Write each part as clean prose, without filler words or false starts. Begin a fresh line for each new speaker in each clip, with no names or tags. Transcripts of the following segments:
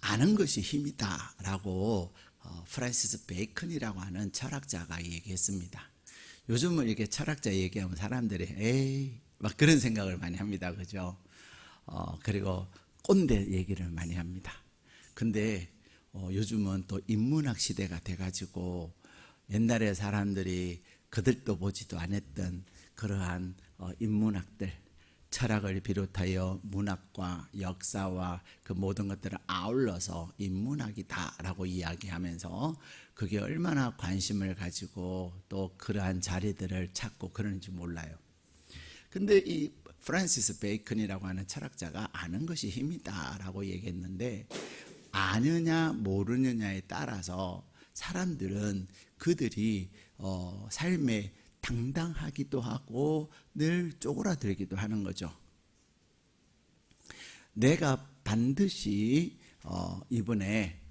아는 것이 힘이다 라고 프란시스 베이컨이라고 하는 철학자가 얘기했습니다. 요즘은 이렇게 철학자 얘기하면 사람들이 에이 막 그런 생각을 많이 합니다. 그죠? 그리고 꼰대 얘기를 많이 합니다. 근데 요즘은 또 인문학 시대가 돼가지고 옛날에 사람들이 그들도 보지도 않았던 그러한 인문학들, 철학을 비롯하여 문학과 역사와 그 모든 것들을 아울러서 인문학이다라고 이야기하면서 그게 얼마나 관심을 가지고 또 그러한 자리들을 찾고 그러는지 몰라요. 근데 이 프란시스 베이컨이라고 하는 철학자가 아는 것이 힘이다라고 얘기했는데, 아느냐 모르느냐에 따라서 사람들은 그들이 삶에 당당하기도 하고 늘 쪼그라들기도 하는 거죠. 내가 반드시 이번에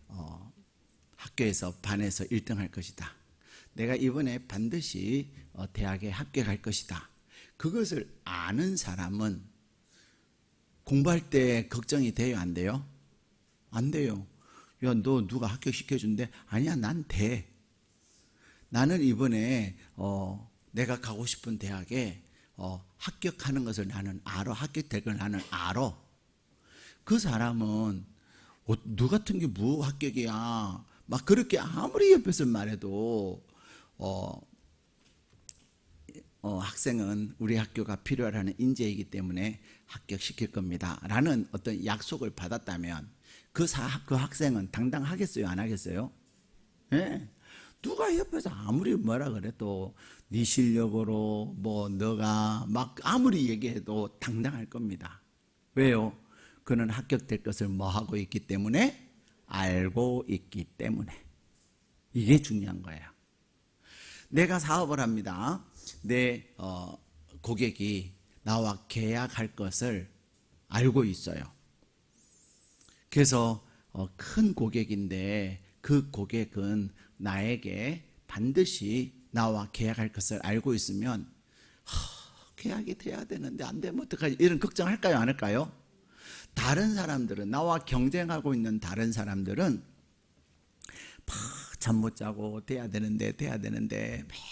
학교에서 반에서 1등 할 것이다. 내가 이번에 반드시 대학에 합격할 것이다. 그것을 아는 사람은 공부할 때 걱정이 돼요, 안 돼요? 안 돼요. 야, 너 누가 합격시켜준대? 아니야, 난 돼. 나는 이번에 내가 가고 싶은 대학에 합격하는 것을 나는 알아. 합격될 걸 나는 알아. 그 사람은 너 같은 게 뭐 합격이야. 막 그렇게 아무리 옆에서 말해도 학생은 우리 학교가 필요하는 인재이기 때문에 합격시킬 겁니다 라는 어떤 약속을 받았다면 그 학생은 당당하겠어요, 안 하겠어요? 예. 누가 옆에서 아무리 뭐라 그래도 네 실력으로 뭐 너가 막 아무리 얘기해도 당당할 겁니다. 왜요? 그는 합격될 것을 뭐 하고 있기 때문에? 알고 있기 때문에. 이게 중요한 거예요. 내가 사업을 합니다. 내 고객이 나와 계약할 것을 알고 있어요. 그래서 큰 고객인데 그 고객은 나에게 반드시 나와 계약할 것을 알고 있으면 계약이 돼야 되는데 안 되면 어떡하지? 이런 걱정할까요, 안 할까요? 다른 사람들은, 나와 경쟁하고 있는 다른 사람들은 잠 못 자고 돼야 되는데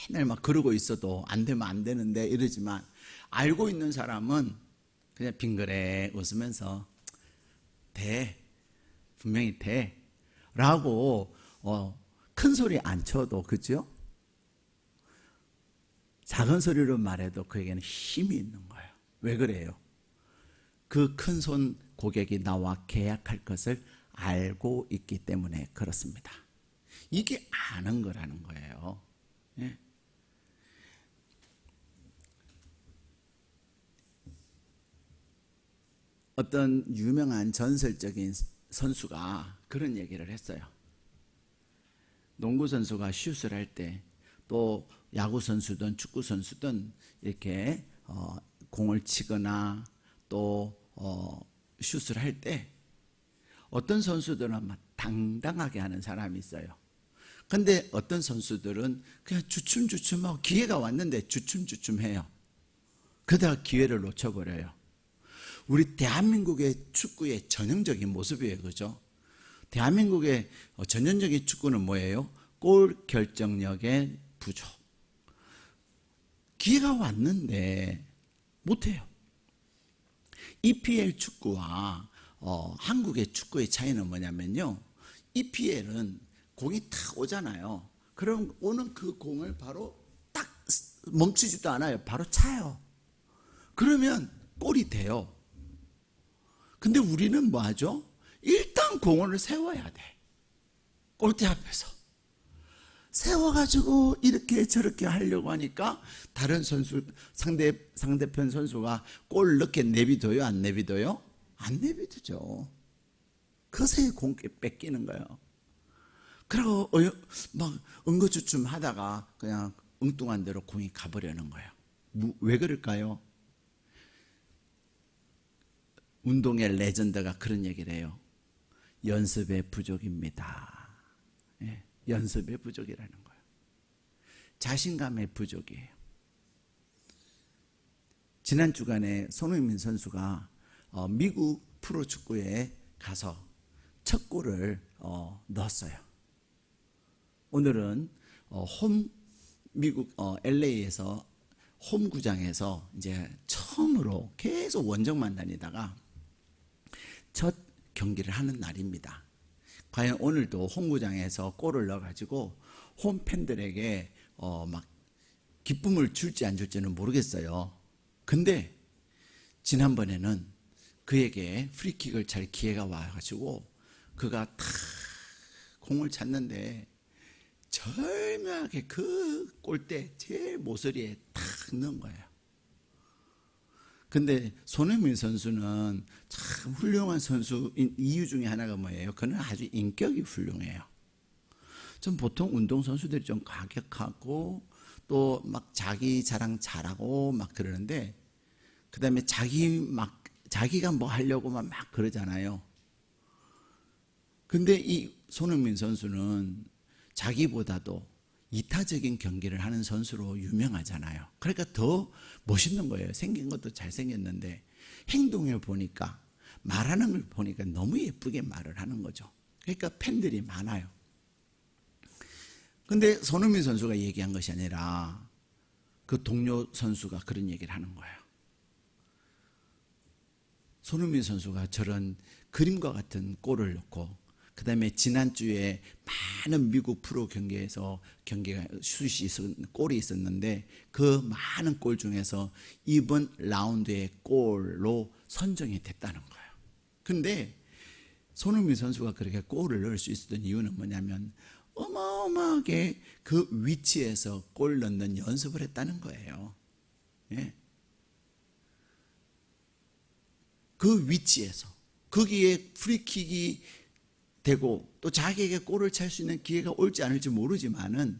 맨날 막 그러고 있어도 안 되면 안 되는데 이러지만, 알고 있는 사람은 그냥 빙그레 웃으면서 돼, 분명히 돼 라고 큰 소리 안 쳐도, 그죠? 작은 소리로 말해도 그에게는 힘이 있는 거예요. 왜 그래요? 그 큰 손 고객이 나와 계약할 것을 알고 있기 때문에 그렇습니다. 이게 아는 거라는 거예요. 예? 어떤 유명한 전설적인 선수가 그런 얘기를 했어요. 농구 선수가 슛을 할 때, 또 야구 선수든 축구 선수든 이렇게 공을 치거나 또 슛을 할 때 어떤 선수들은 막 당당하게 하는 사람이 있어요. 근데 어떤 선수들은 그냥 주춤주춤하고 기회가 왔는데 주춤주춤해요. 그러다가 기회를 놓쳐버려요. 우리 대한민국의 축구의 전형적인 모습이에요. 그죠? 대한민국의 전형적인 축구는 뭐예요? 골 결정력의 부족. 기회가 왔는데 못해요. EPL 축구와 한국의 축구의 차이는 뭐냐면요, EPL은 공이 탁 오잖아요. 그럼 오는 그 공을 바로 딱 멈추지도 않아요. 바로 차요. 그러면 골이 돼요. 근데 우리는 뭐 하죠? 일단 공을 세워야 돼. 골대 앞에서 세워가지고 이렇게 저렇게 하려고 하니까 다른 선수, 상대편 선수가 골 넣게 내비둬요, 안 내비둬요? 안 내비두죠. 그새 공 뺏기는 거예요. 그리고 막 응거주춤 하다가 그냥 엉뚱한 대로 공이 가버리는 거예요. 왜 그럴까요? 운동의 레전드가 그런 얘기를 해요. 연습의 부족입니다. 예, 연습의 부족이라는 거예요. 자신감의 부족이에요. 지난 주간에 손흥민 선수가 미국 프로축구에 가서 첫 골을 넣었어요. 오늘은 미국 LA에서 홈구장에서 이제 처음으로 계속 원정만 다니다가 첫 경기를 하는 날입니다. 과연 오늘도 홈구장에서 골을 넣어가지고 홈 팬들에게 막 기쁨을 줄지 안 줄지는 모르겠어요. 근데 지난번에는 그에게 프리킥을 찰 기회가 와가지고 그가 탁 공을 찼는데 절묘하게 그 골대 제일 모서리에 탁 넣은 거예요. 근데 손흥민 선수는 참 훌륭한 선수인 이유 중에 하나가 뭐예요? 그는 아주 인격이 훌륭해요. 좀 보통 운동선수들이 좀 과격하고 또 막 자기 자랑 잘하고 막 그러는데 그 다음에 자기가 뭐 하려고 막 그러잖아요. 근데 이 손흥민 선수는 자기보다도 이타적인 경기를 하는 선수로 유명하잖아요. 그러니까 더 멋있는 거예요. 생긴 것도 잘생겼는데 행동을 보니까, 말하는 걸 보니까 너무 예쁘게 말을 하는 거죠. 그러니까 팬들이 많아요. 근데 손흥민 선수가 얘기한 것이 아니라 그 동료 선수가 그런 얘기를 하는 거예요. 손흥민 선수가 저런 그림과 같은 골을 넣고 그 다음에 지난주에 많은 미국 프로 경기에서 골이 있었는데 그 많은 골 중에서 이번 라운드의 골로 선정이 됐다는 거예요. 근데 손흥민 선수가 그렇게 골을 넣을 수 있었던 이유는 뭐냐면 어마어마하게 그 위치에서 골 넣는 연습을 했다는 거예요. 예. 그 위치에서 거기에 프리킥이 되고 또 자기에게 골을 찰 수 있는 기회가 올지 않을지 모르지만은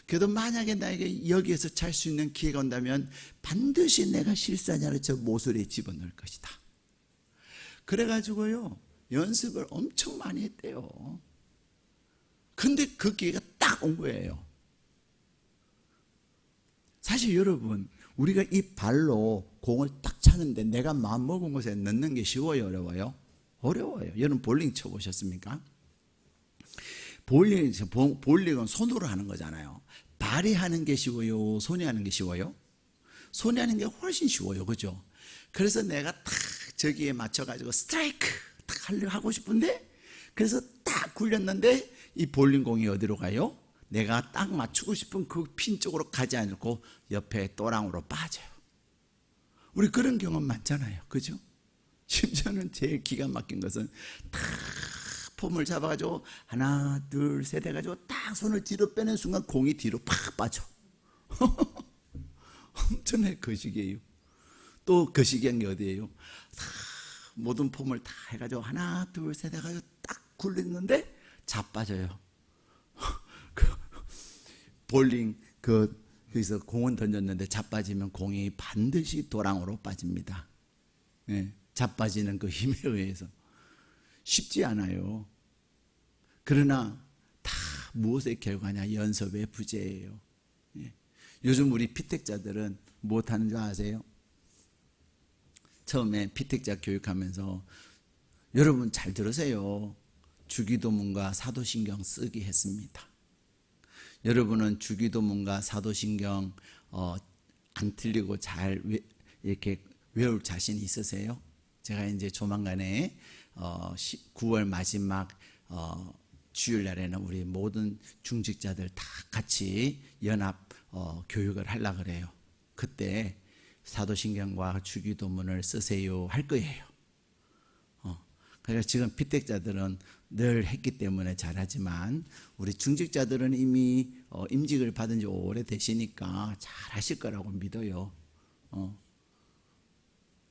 그래도 만약에 나에게 여기에서 찰 수 있는 기회가 온다면 반드시 내가 실수하지 않을 저 모서리에 집어넣을 것이다. 그래가지고요 연습을 엄청 많이 했대요. 근데 그 기회가 딱 온 거예요. 사실 여러분 우리가 이 발로 공을 딱 차는데 내가 마음먹은 곳에 넣는 게 쉬워요, 어려워요? 어려워요. 여러분 볼링 쳐보셨습니까? 볼링은 손으로 하는 거잖아요. 발이 하는 게 쉬워요? 손이 하는 게 쉬워요? 손이 하는 게 훨씬 쉬워요. 그죠? 그래서 내가 딱 저기에 맞춰가지고 스트라이크 딱 하고 싶은데 그래서 딱 굴렸는데 이 볼링공이 어디로 가요? 내가 딱 맞추고 싶은 그 핀 쪽으로 가지 않고 옆에 또랑으로 빠져요. 우리 그런 경험 많잖아요. 그죠? 심지어는 제일 기가 막힌 것은 딱 폼을 잡아가지고 하나 둘 셋 해가지고 딱 손을 뒤로 빼는 순간 공이 뒤로 팍 빠져. 엄청나게 거시기예요. 또 거시기한 게 어디예요? 다 모든 폼을 다 해가지고 하나 둘 셋 해가지고 딱 굴렸는데 자빠져요. 볼링 거기서 공은 던졌는데 자빠지면 공이 반드시 도랑으로 빠집니다. 예, 자빠지는 그 힘에 의해서 쉽지 않아요. 그러나 다 무엇의 결과냐? 연습의 부재예요. 예. 요즘 우리 피택자들은 무엇하는 줄 아세요? 처음에 피택자 교육하면서 여러분 잘 들으세요. 주기도문과 사도신경 쓰기 했습니다. 여러분은 주기도문과 사도신경 안 틀리고 잘 이렇게 외울 자신 있으세요? 제가 이제 조만간에 9월 마지막 주일날에는 우리 모든 중직자들 다 같이 연합 교육을 하려고 그래요. 그때 사도신경과 주기도문을 쓰세요 할 거예요. 그러니까 지금 피택자들은 늘 했기 때문에 잘하지만 우리 중직자들은 이미 임직을 받은 지 오래되시니까 잘하실 거라고 믿어요.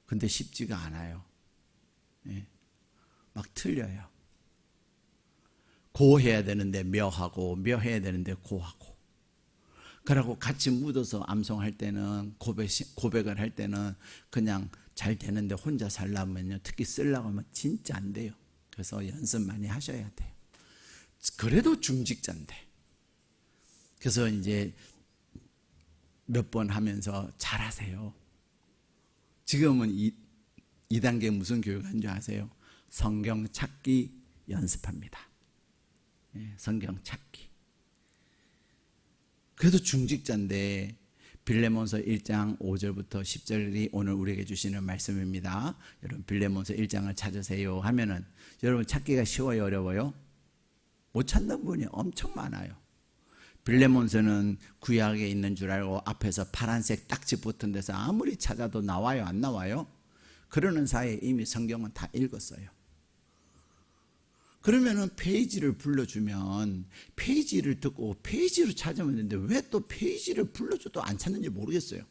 근데 쉽지가 않아요. 예. 막 틀려요. 고해야 되는데 묘하고 묘해야 되는데 고하고 그러고 같이 묻어서 암송할 때는 고백을 할 때는 그냥 잘 되는데 혼자 살려면요 특히 쓰려고 하면 진짜 안 돼요. 그래서 연습 많이 하셔야 돼요. 그래도 중직자인데 그래서 이제 몇 번 하면서 잘하세요. 지금은 2단계 무슨 교육한 줄 아세요? 성경 찾기 연습합니다. 성경 찾기. 그래도 중직자인데 빌레몬서 1장 5절부터 10절이 오늘 우리에게 주시는 말씀입니다. 여러분 빌레몬서 1장을 찾으세요 하면은 여러분 찾기가 쉬워요, 어려워요? 못 찾는 분이 엄청 많아요. 빌레몬서는 구약에 있는 줄 알고 앞에서 파란색 딱지 붙은 데서 아무리 찾아도 나와요, 안 나와요? 그러는 사이에 이미 성경은 다 읽었어요. 그러면은 페이지를 불러주면 페이지를 듣고 페이지로 찾으면 되는데 왜 또 페이지를 불러줘도 안 찾는지 모르겠어요.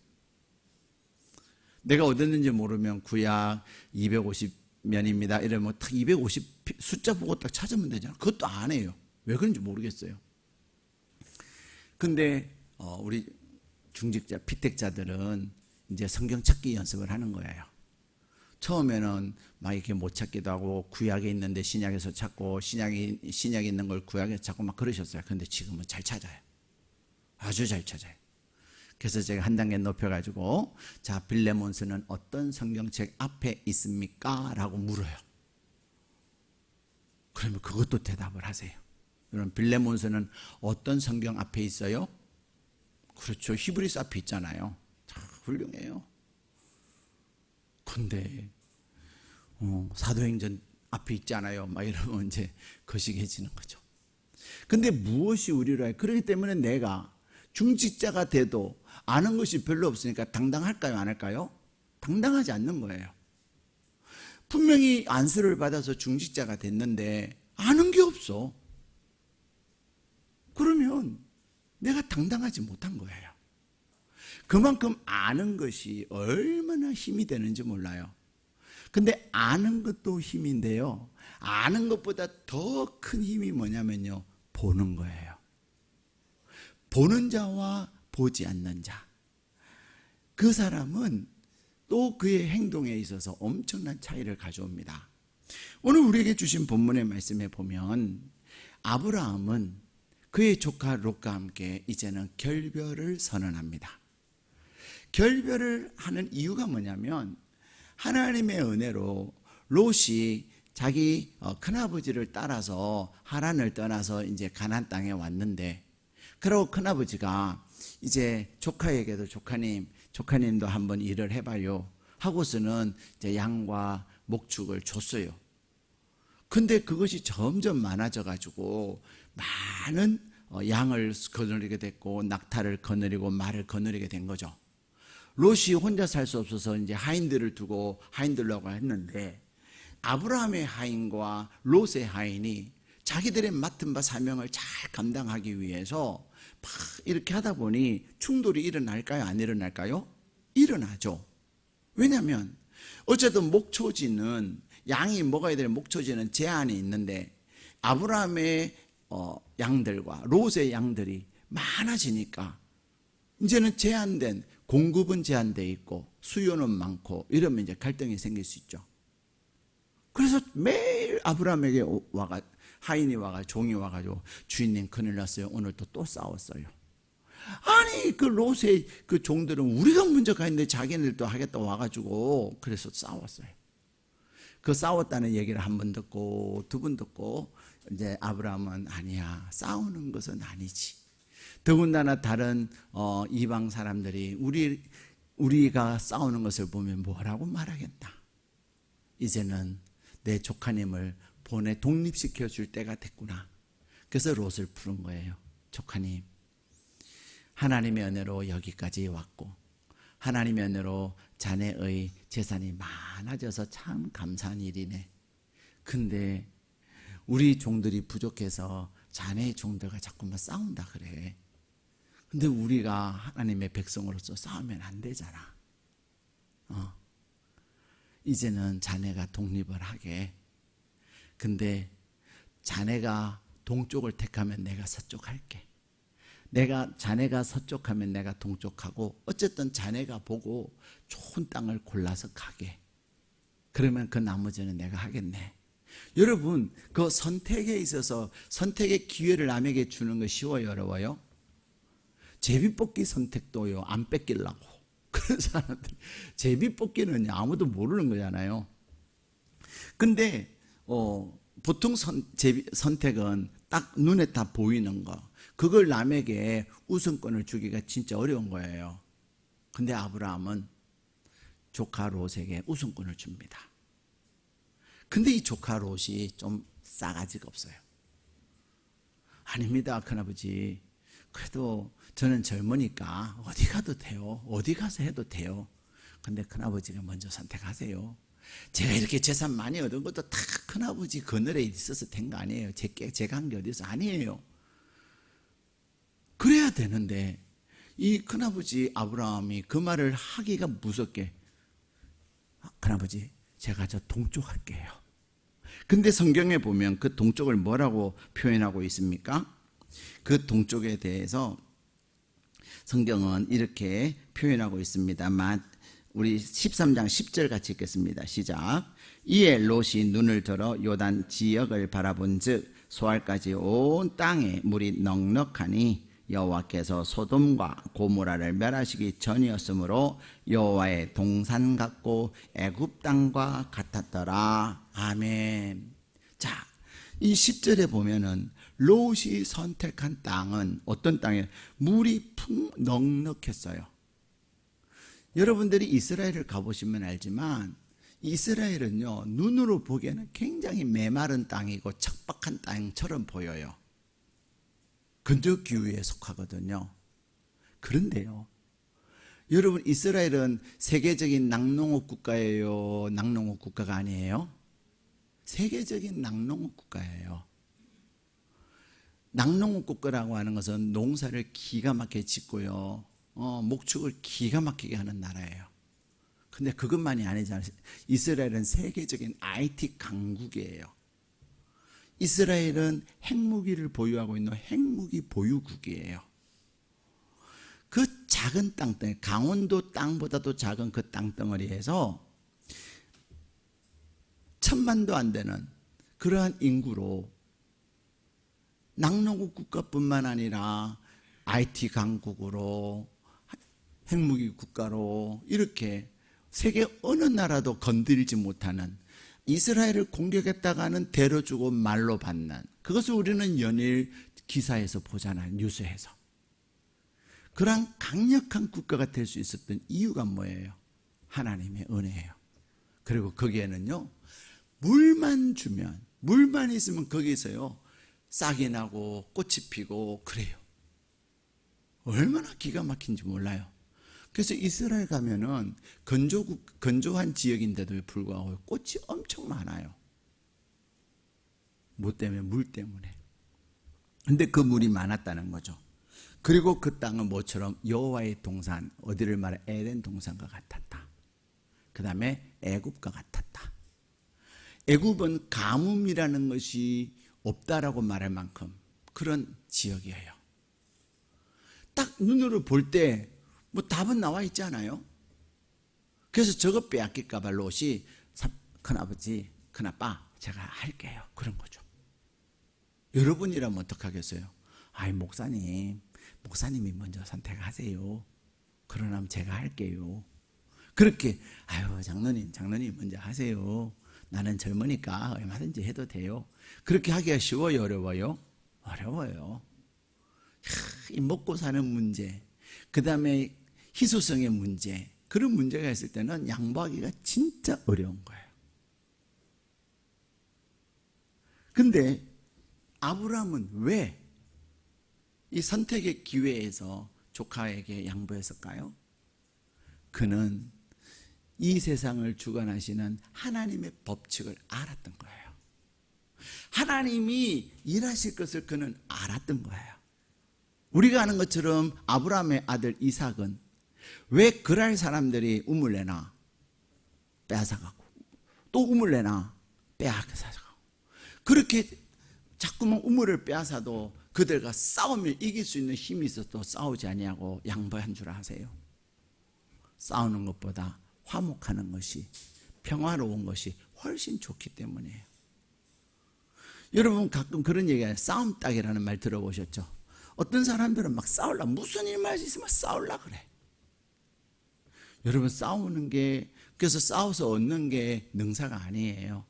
내가 어딨는지 모르면 구약 250면입니다. 이러면 딱 250 숫자 보고 딱 찾으면 되잖아. 그것도 안 해요. 왜 그런지 모르겠어요. 근데 우리 중직자, 피택자들은 이제 성경 찾기 연습을 하는 거예요. 처음에는 막 이렇게 못 찾기도 하고 구약에 있는데 신약에서 찾고 신약에 있는 걸 구약에서 찾고 막 그러셨어요. 그런데 지금은 잘 찾아요. 아주 잘 찾아요. 그래서 제가 한 단계 높여가지고 자, 빌레몬서는 어떤 성경책 앞에 있습니까? 라고 물어요. 그러면 그것도 대답을 하세요. 여러분 빌레몬서는 어떤 성경 앞에 있어요? 그렇죠. 히브리서 앞에 있잖아요. 참 훌륭해요. 근데 사도행전 앞에 있지 않아요? 막 이러면 이제 거시기해지는 거죠. 근데 무엇이 우리로 해? 그렇기 때문에 내가 중직자가 돼도 아는 것이 별로 없으니까 당당할까요? 안 할까요? 당당하지 않는 거예요. 분명히 안수를 받아서 중직자가 됐는데 아는 게 없어. 그러면 내가 당당하지 못한 거예요. 그만큼 아는 것이 얼마나 힘이 되는지 몰라요. 근데 아는 것도 힘인데요. 아는 것보다 더 큰 힘이 뭐냐면요. 보는 거예요. 보는 자와 보지 않는 자. 그 사람은 또 그의 행동에 있어서 엄청난 차이를 가져옵니다. 오늘 우리에게 주신 본문의 말씀에 보면 아브라함은 그의 조카 롯과 함께 이제는 결별을 선언합니다. 결별을 하는 이유가 뭐냐면 하나님의 은혜로 롯이 자기 큰아버지를 따라서 하란을 떠나서 이제 가나안 땅에 왔는데, 그리고 큰아버지가 이제 조카에게도 조카님도 한번 일을 해봐요 하고서는 이제 양과 목축을 줬어요. 근데 그것이 점점 많아져 가지고 많은 양을 거느리게 됐고 낙타를 거느리고 말을 거느리게 된 거죠. 롯이 혼자 살 수 없어서 이제 하인들을 두고 하인들라고 했는데, 아브라함의 하인과 롯의 하인이 자기들의 맡은 바 사명을 잘 감당하기 위해서 막 이렇게 하다 보니 충돌이 일어날까요? 안 일어날까요? 일어나죠. 왜냐하면 어쨌든 목초지는 양이 먹어야 될 목초지는 제한이 있는데 아브라함의 양들과 롯의 양들이 많아지니까 이제는 제한된, 공급은 제한되어 있고 수요는 많고 이러면 이제 갈등이 생길 수 있죠. 그래서 매일 아브라함에게 하인이 와가지고 종이 와가지고 주인님 큰일 났어요. 오늘 또 싸웠어요. 아니 그 롯의 그 종들은 우리가 먼저 가 있는데 자기네들도 하겠다고 와가지고 그래서 싸웠어요. 그 싸웠다는 얘기를 한 번 듣고 두 번 듣고 이제 아브라함은 아니야, 싸우는 것은 아니지. 더군다나 다른 이방 사람들이 우리가 싸우는 것을 보면 뭐라고 말하겠다. 이제는 내 조카님을 보내 독립시켜 줄 때가 됐구나. 그래서 롯을 부른 거예요. 조카님, 하나님의 은혜로 여기까지 왔고 하나님의 은혜로 자네의 재산이 많아져서 참 감사한 일이네. 근데 우리 종들이 부족해서 자네의 종들과 자꾸만 싸운다 그래. 근데 우리가 하나님의 백성으로서 싸우면 안 되잖아. 이제는 자네가 독립을 하게. 근데 자네가 동쪽을 택하면 내가 서쪽 할게. 자네가 서쪽하면 내가 동쪽하고, 어쨌든 자네가 보고 좋은 땅을 골라서 가게. 그러면 그 나머지는 내가 하겠네. 여러분, 그 선택에 있어서 선택의 기회를 남에게 주는 거 쉬워요, 어려워요? 제비뽑기 선택도요, 안 뺏기려고. 그런 사람들, 제비뽑기는 아무도 모르는 거잖아요. 근데 보통 선택은 딱 눈에 다 보이는 거, 그걸 남에게 우선권을 주기가 진짜 어려운 거예요. 근데 아브라함은 조카 롯에게 우선권을 줍니다. 근데 이 조카 롯이 좀 싸가지가 없어요. 아닙니다, 큰아버지. 그래도 저는 젊으니까 어디 가도 돼요. 어디 가서 해도 돼요. 근데 큰아버지가 먼저 선택하세요. 제가 이렇게 재산 많이 얻은 것도 다 큰아버지 그늘에 있어서 된 거 아니에요. 제가 한 게 어디서 아니에요. 그래야 되는데 이 큰아버지 아브라함이 그 말을 하기가 무섭게, 큰아버지 제가 저 동쪽 할게요. 근데 성경에 보면 그 동쪽을 뭐라고 표현하고 있습니까? 그 동쪽에 대해서 성경은 이렇게 표현하고 있습니다. 우리 13장 10절 같이 읽겠습니다. 시작. 이에 롯이 눈을 들어 요단 지역을 바라본 즉 소알까지 온 땅에 물이 넉넉하니 여호와께서 소돔과 고모라를 멸하시기 전이었으므로 여호와의 동산 같고 애굽 땅과 같았더라. 아멘. 자, 이 10절에 보면은 롯이 선택한 땅은 어떤 땅이에요? 물이 넉넉했어요. 여러분들이 이스라엘을 가보시면 알지만 이스라엘은요, 눈으로 보기에는 굉장히 메마른 땅이고 척박한 땅처럼 보여요. 건조기후에 속하거든요. 그런데요, 여러분, 이스라엘은 세계적인 낙농업 국가예요? 낙농업 국가가 아니에요? 세계적인 낙농업 국가예요. 낙농업 국가라고 하는 것은 농사를 기가 막히게 짓고요, 목축을 기가 막히게 하는 나라예요. 근데 그것만이 아니잖아요. 이스라엘은 세계적인 IT 강국이에요. 이스라엘은 핵무기를 보유하고 있는 핵무기 보유국이에요. 그 작은 땅덩어리, 강원도 땅보다도 작은 그 땅덩어리에서 1000만도 안 되는 그러한 인구로 낙농국 국가뿐만 아니라 IT 강국으로, 핵무기 국가로 이렇게 세계 어느 나라도 건드리지 못하는, 이스라엘을 공격했다가는 데려주고 말로 받는, 그것을 우리는 연일 기사에서 보잖아요. 뉴스에서. 그러한 강력한 국가가 될 수 있었던 이유가 뭐예요? 하나님의 은혜예요. 그리고 거기에는요, 물만 주면, 물만 있으면 거기서요 싹이 나고 꽃이 피고 그래요. 얼마나 기가 막힌지 몰라요. 그래서 이스라엘 가면은 건조한 지역인데도 불구하고 꽃이 엄청 많아요. 뭐 때문에? 물 때문에. 근데 그 물이 많았다는 거죠. 그리고 그 땅은 뭐처럼 여호와의 동산, 어디를 말해? 에덴 동산과 같았다. 그 다음에 애굽과 같았다. 애굽은 가뭄이라는 것이 없다라고 말할 만큼 그런 지역이에요. 딱 눈으로 볼 때 뭐 답은 나와 있지 않아요? 그래서 저거 빼앗길까 봐 롯이 큰아버지, 큰아빠 제가 할게요. 그런 거죠. 여러분이라면 어떡하겠어요? 아이, 목사님이 먼저 선택하세요. 그러면 제가 할게요. 그렇게, 아유, 장로님 먼저 하세요. 나는 젊으니까 얼마든지 해도 돼요. 그렇게 하기가 쉬워요, 어려워요? 어려워요. 이 먹고 사는 문제, 그 다음에 희소성의 문제, 그런 문제가 있을 때는 양보하기가 진짜 어려운 거예요. 근데 아브라함은 왜 이 선택의 기회에서 조카에게 양보했을까요? 그는 이 세상을 주관하시는 하나님의 법칙을 알았던 거예요. 하나님이 일하실 것을 그는 알았던 거예요. 우리가 아는 것처럼 아브라함의 아들 이삭은 왜 그랄 사람들이 우물 내나 빼앗아가고, 또 우물 내나 빼앗아가고, 그렇게 자꾸만 우물을 빼앗아도 그들과 싸우면 이길 수 있는 힘이 있어도 싸우지 아니하고 양보한 줄 아세요? 싸우는 것보다 화목하는 것이, 평화로운 것이 훨씬 좋기 때문이에요. 여러분 가끔 그런 얘기해요. 싸움닭이라는 말 들어보셨죠? 어떤 사람들은 막 싸울라, 무슨 일만 있으면 싸울라 그래. 여러분, 싸우는 게, 그래서 싸워서 얻는 게 능사가 아니에요.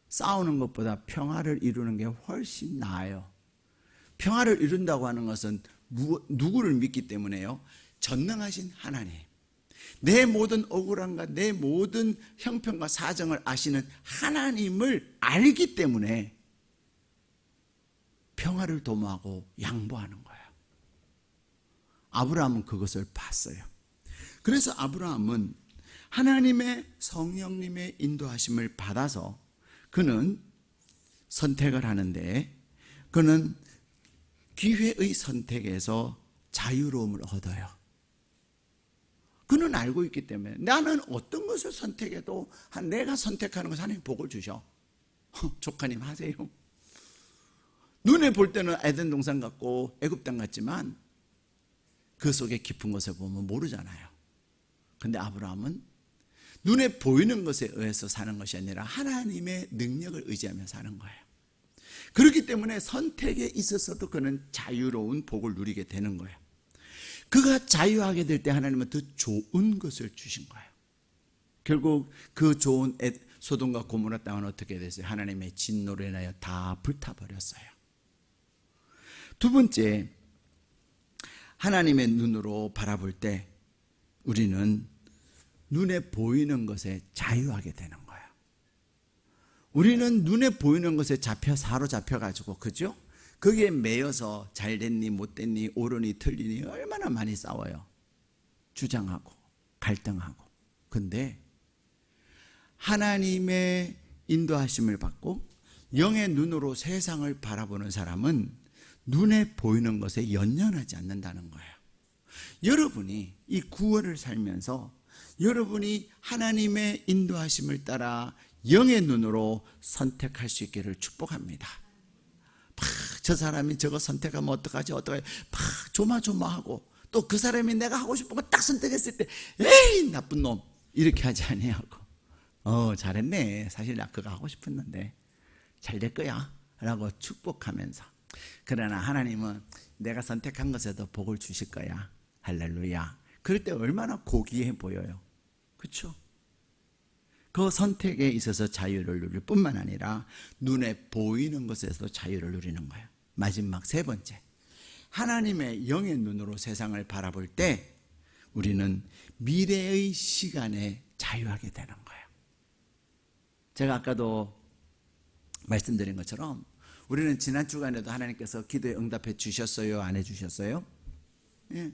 싸우는 것보다 평화를 이루는 게 훨씬 나아요. 평화를 이룬다고 하는 것은 누구를 믿기 때문에요? 전능하신 하나님, 내 모든 억울함과 내 모든 형편과 사정을 아시는 하나님을 알기 때문에 평화를 도모하고 양보하는 거예요. 아브라함은 그것을 봤어요. 그래서 아브라함은 하나님의 성령님의 인도하심을 받아서 그는 선택을 하는데, 그는 기회의 선택에서 자유로움을 얻어요. 그는 알고 있기 때문에 나는 어떤 것을 선택해도 내가 선택하는 것은 하나님 복을 주셔. 조카님 하세요. 눈에 볼 때는 에덴 동산 같고 애굽 땅 같지만 그 속에 깊은 것을 보면 모르잖아요. 근데 아브라함은 눈에 보이는 것에 의해서 사는 것이 아니라 하나님의 능력을 의지하며 사는 거예요. 그렇기 때문에 선택에 있어서도 그는 자유로운 복을 누리게 되는 거예요. 그가 자유하게 될 때 하나님은 더 좋은 것을 주신 거예요. 결국 그 좋은 소돔과 고모라 땅은 어떻게 됐어요? 하나님의 진노로 인하여 다 불타버렸어요. 두 번째, 하나님의 눈으로 바라볼 때 우리는 눈에 보이는 것에 자유하게 되는 거예요. 우리는 눈에 보이는 것에 사로잡혀가지고, 그죠? 거기에 매여서 잘 됐니 못 됐니 옳으니 틀리니 얼마나 많이 싸워요. 주장하고 갈등하고. 근데 하나님의 인도하심을 받고 영의 눈으로 세상을 바라보는 사람은 눈에 보이는 것에 연연하지 않는다는 거예요. 여러분이 이 구원을 살면서 여러분이 하나님의 인도하심을 따라 영의 눈으로 선택할 수 있기를 축복합니다. 저 사람이 저거 선택하면 어떡하지 조마조마하고, 또 그 사람이 내가 하고 싶은 거 딱 선택했을 때 에이 나쁜 놈 이렇게 하지 아니하고 잘했네, 사실 나 그거 하고 싶었는데 잘 될 거야 라고 축복하면서, 그러나 하나님은 내가 선택한 것에도 복을 주실 거야, 할렐루야. 그럴 때 얼마나 고귀해 보여요. 그렇죠? 그 선택에 있어서 자유를 누릴 뿐만 아니라 눈에 보이는 것에서도 자유를 누리는 거예요. 마지막 세 번째, 하나님의 영의 눈으로 세상을 바라볼 때 우리는 미래의 시간에 자유하게 되는 거예요. 제가 아까도 말씀드린 것처럼 우리는 지난 주간에도 하나님께서 기도에 응답해 주셨어요, 안 해 주셨어요? 예.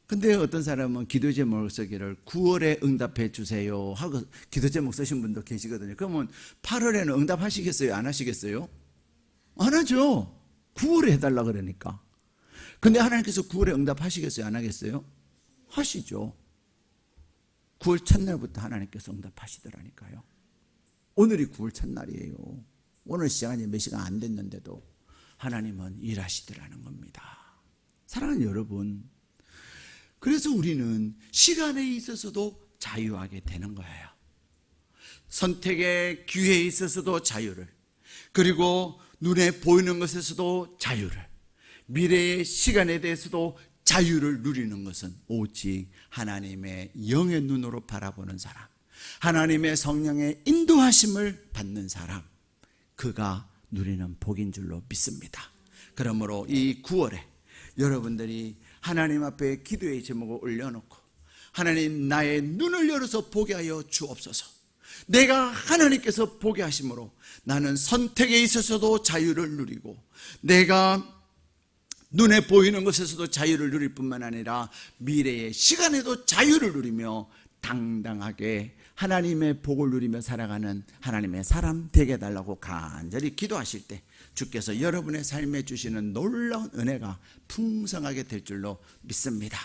근데 어떤 사람은 기도 제목을 쓰기를 9월에 응답해 주세요 하고 기도 제목 쓰신 분도 계시거든요. 그러면 8월에는 응답하시겠어요, 안 하시겠어요? 안 하죠. 9월에 해달라 그러니까. 근데 하나님께서 9월에 응답하시겠어요, 안 하겠어요? 하시죠. 9월 첫날부터 하나님께서 응답하시더라니까요. 오늘이 9월 첫날이에요. 오늘 시간이 몇 시간 안 됐는데도 하나님은 일하시더라는 겁니다. 사랑하는 여러분, 그래서 우리는 시간에 있어서도 자유하게 되는 거예요. 선택의 기회에 있어서도 자유를, 그리고 눈에 보이는 것에서도 자유를, 미래의 시간에 대해서도 자유를 누리는 것은 오직 하나님의 영의 눈으로 바라보는 사람, 하나님의 성령의 인도하심을 받는 사람, 그가 누리는 복인 줄로 믿습니다. 그러므로 이 9월에 여러분들이 하나님 앞에 기도의 제목을 올려놓고, 하나님 나의 눈을 열어서 보게 하여 주옵소서. 내가 하나님께서 보게 하심으로 나는 선택에 있어서도 자유를 누리고, 내가 눈에 보이는 것에서도 자유를 누릴 뿐만 아니라 미래의 시간에도 자유를 누리며 당당하게 하나님의 복을 누리며 살아가는 하나님의 사람 되게 해달라고 간절히 기도하실 때 주께서 여러분의 삶에 주시는 놀라운 은혜가 풍성하게 될 줄로 믿습니다.